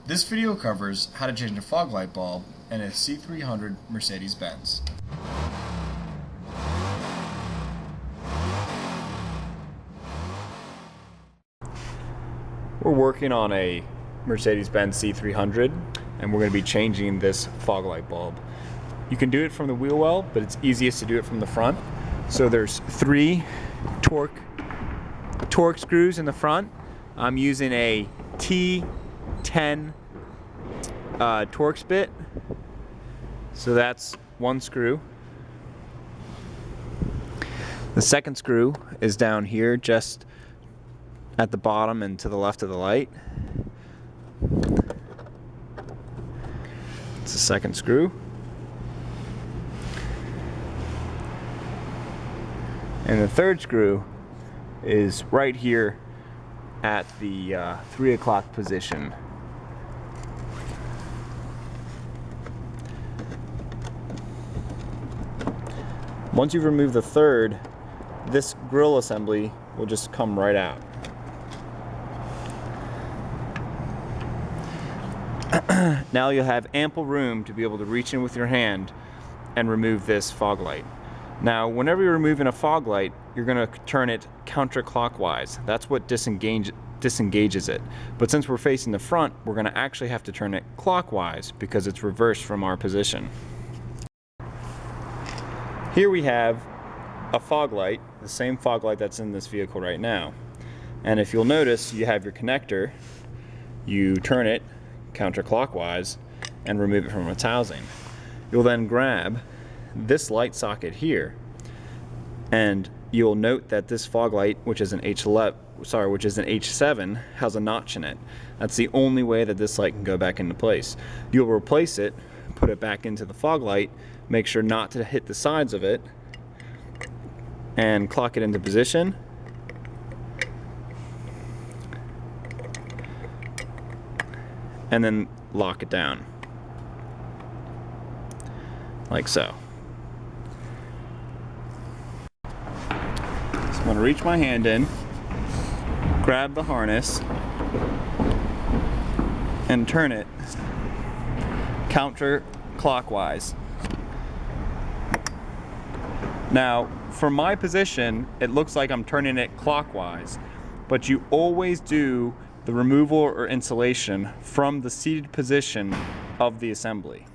This video covers how to change a fog light bulb in a C300 Mercedes Benz. We're working on a Mercedes-Benz C300 and we're going to be changing this fog light bulb. You can do it from the wheel well, but it's easiest to do it from the front. So there's 3 Torx screws in the front. I'm using a T10 Torx bit. So that's 1 screw. The second screw is down here just at the bottom and to the left of the light. It's the second screw. And the third screw is right here at the 3 o'clock position. Once you've removed the third, this grill assembly will just come right out. Now you'll have ample room to be able to reach in with your hand and remove this fog light. Now, whenever you're removing a fog light, you're going to turn it counterclockwise. That's what disengages it. But since we're facing the front, we're going to actually have to turn it clockwise because it's reversed from our position. Here we have a fog light, the same fog light that's in this vehicle right now. And if you'll notice, you have your connector. You turn it counterclockwise and remove it from its housing. You'll then grab this light socket here, and you'll note that this fog light, which is an H7, has a notch in it. That's the only way that this light can go back into place. You'll replace it, put it back into the fog light, make sure not to hit the sides of it, and clock it into position. And then lock it down, like so. So I'm going to reach my hand in, grab the harness, and turn it counterclockwise. Now, from my position, it looks like I'm turning it clockwise, but you always do the removal or installation from the seated position of the assembly.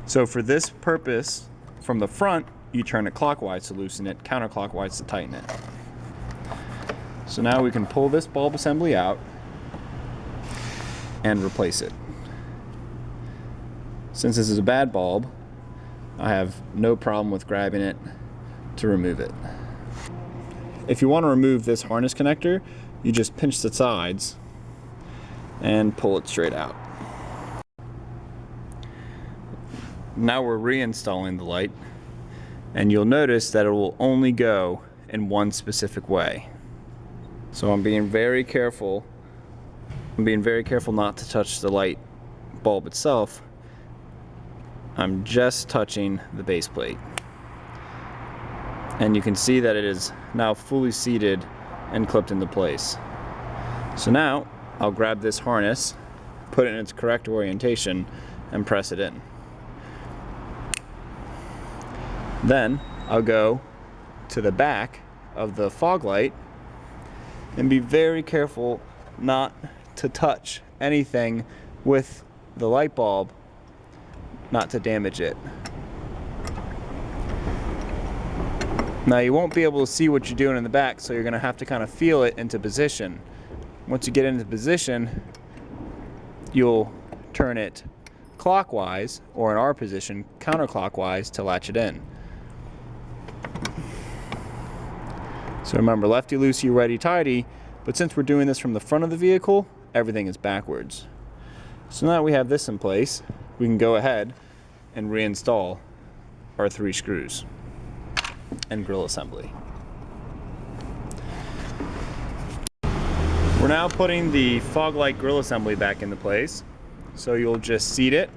So for this purpose, from the front, you turn it clockwise to loosen it, counterclockwise to tighten it. So now we can pull this bulb assembly out and replace it. Since this is a bad bulb, I have no problem with grabbing it to remove it. If you want to remove this harness connector, you just pinch the sides and pull it straight out. Now we're reinstalling the light, and you'll notice that it will only go in one specific way. So I'm being very careful not to touch the light bulb itself. I'm just touching the base plate. And you can see that it is now fully seated and clipped into place. So now I'll grab this harness, put it in its correct orientation, and press it in. Then I'll go to the back of the fog light and be very careful not to touch anything with the light bulb, not to damage it. Now you won't be able to see what you're doing in the back, so you're going to have to kind of feel it into position. Once you get into position, you'll turn it clockwise, or in our position, counterclockwise, to latch it in. So remember, lefty loosey, righty tighty, but since we're doing this from the front of the vehicle, everything is backwards. So now that we have this in place, we can go ahead and reinstall our 3 screws and grill assembly. We're now putting the fog light grill assembly back into place. So you'll just seat it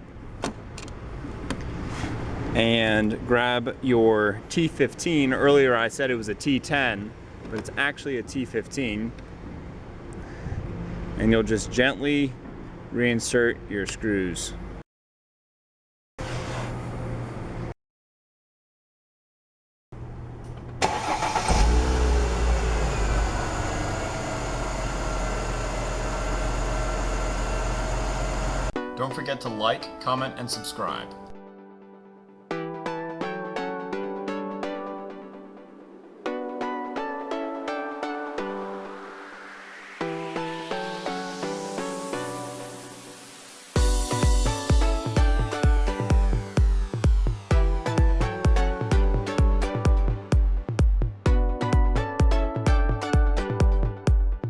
and grab your T15. Earlier I said it was a T10, but it's actually a T15. and you'll just gently reinsert your screws. Don't forget to like, comment, and subscribe.